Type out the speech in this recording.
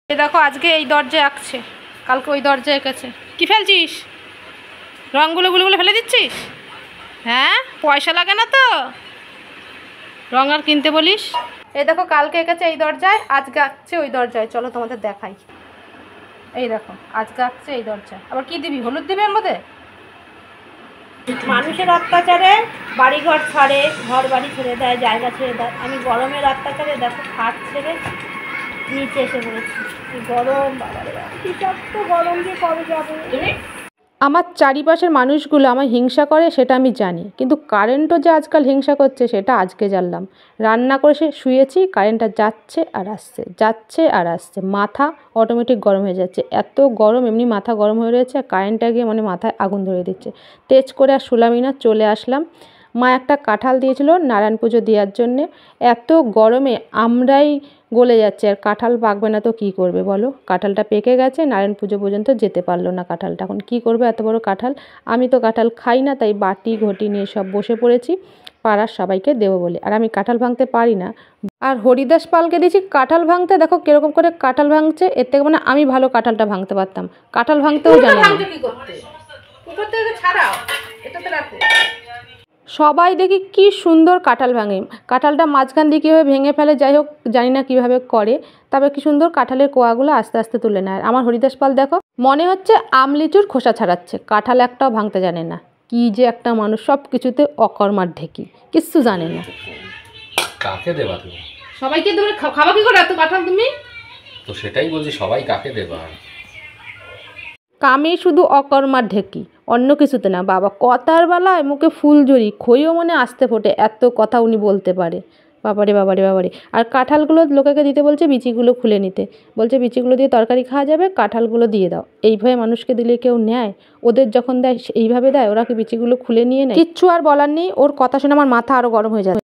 এই দেখো আজকে এই দরজায় আঁকছে, কালকে ওই দরজায় এঁকেছে। কি ফেলছিস? রঙগুলো গুলো ফেলে দিচ্ছিস? হ্যাঁ, পয়সা লাগে না তো রঙ আর কিনতে বলিস। এই দেখো কালকে এঁকেছে এই দরজায়, আজকে আঁকছে ওই দরজায়। চলো তোমাদের দেখাই। এই দেখো আজকে আঁকছে এই দরজায়। আবার কি দিবি? হলুদ দিবি এর মধ্যে? মানুষের অত্যাচারে বাড়িঘর ছাড়ে, ঘর বাড়ি ছেড়ে দেয়, জায়গা ছেড়ে দেয়। আমি গরমের অত্যাচারে দেখো খাট ছেড়ে নিচে এসে পড়েছি। গরম, বাবারে বিষাক্ত গরম দিয়ে কবে যাবে। আমার চারিপাশের মানুষগুলো আমায় হিংসা করে সেটা আমি জানি, কিন্তু কারেন্টও যে আজকাল হিংসা করছে সেটা আজকে জানলাম। রান্না করে শুয়েছি, কারেন্টটা যাচ্ছে আর আসছে, যাচ্ছে আর আসছে, মাথা অটোমেটিক গরম হয়ে যাচ্ছে। এত গরম, এমনি মাথা গরম হয়ে রয়েছে, কারেন্টটা গিয়ে মানে মাথায় আগুন ধরে দিচ্ছে। তেজ করে আর শুলামই না, চলে আসলাম। মা একটা কাঁঠাল দিয়েছিল নারায়ণ পুজো দেওয়ার জন্যে। এত গরমে আমরাই গলে যাচ্ছে, আর কাঁঠাল পাকবে না তো কী করবে বলো? কাঁঠালটা পেকে গেছে, নারায়ণ পুজো পর্যন্ত যেতে পারলো না কাঁঠালটা। এখন কী করবে এত বড় কাঁঠাল? আমি তো কাঁঠাল খাই না, তাই বাটি ঘটি নিয়ে সব বসে পড়েছি পাড়ার সবাইকে দেবো বলে। আর আমি কাঁঠাল ভাঙতে পারি না। আর হরিদাস পালকে দিয়েছি কাঁঠাল ভাঙতে, দেখো কীরকম করে কাঁঠাল ভাঙছে। এর থেকে মানে আমি ভালো কাঁঠালটা ভাঙতে পারতাম, কাঁঠাল ভাঙতেও জানি না। সবাই দেখি কি সুন্দর কাঁঠাল ভাঙে, কাঁঠালটা মাঝখান দিয়ে কীভাবে ভেঙে ফেলে, যাই হোক জানি না কীভাবে করে। তবে কি সুন্দর কাঁঠালের কোয়াগুলো আস্তে আস্তে তুলে নেয়। আমার হরিদাস পাল দেখো মনে হচ্ছে আমলিচুর খোসা ছাড়াচ্ছে, কাঁঠাল একটাও ভাঙতে জানে না। কি যে একটা মানুষ, সব কিছুতে অকর্মার ঢেকি, কিচ্ছু জানে না। কাকে দেবা তুমি? সবাইকে দেবে। খাওয়া কি করে এত কাঁঠাল তুমি? তো সেটাই বলছি, সবাই কাকে দেবা? কামে শুধু অকর্মার ঢেকি, অন্য কিছুতে না। বাবা কথার বেলায় মুখে ফুলঝুরি, খইও মনে আসতে ফোটে, এত কথা উনি বলতে পারে। বাবারে বাবারে বাবারে। আর কাঁঠালগুলো লোকেকে দিতে বলছে, বিচিগুলো খুলে নিতে বলছে, বিচিগুলো দিয়ে তরকারি খাওয়া যাবে, কাঁঠালগুলো দিয়ে দাও। এইভাবে মানুষকে দিলে কেউ নেয়? ওদের যখন দেয় এইভাবে দেয়, ওরা কি বিচিগুলো খুলে নিয়ে নেয়? কিচ্ছু আর বলার নেই, ওর কথা শুনে আমার মাথা আরও গরম হয়ে যায়।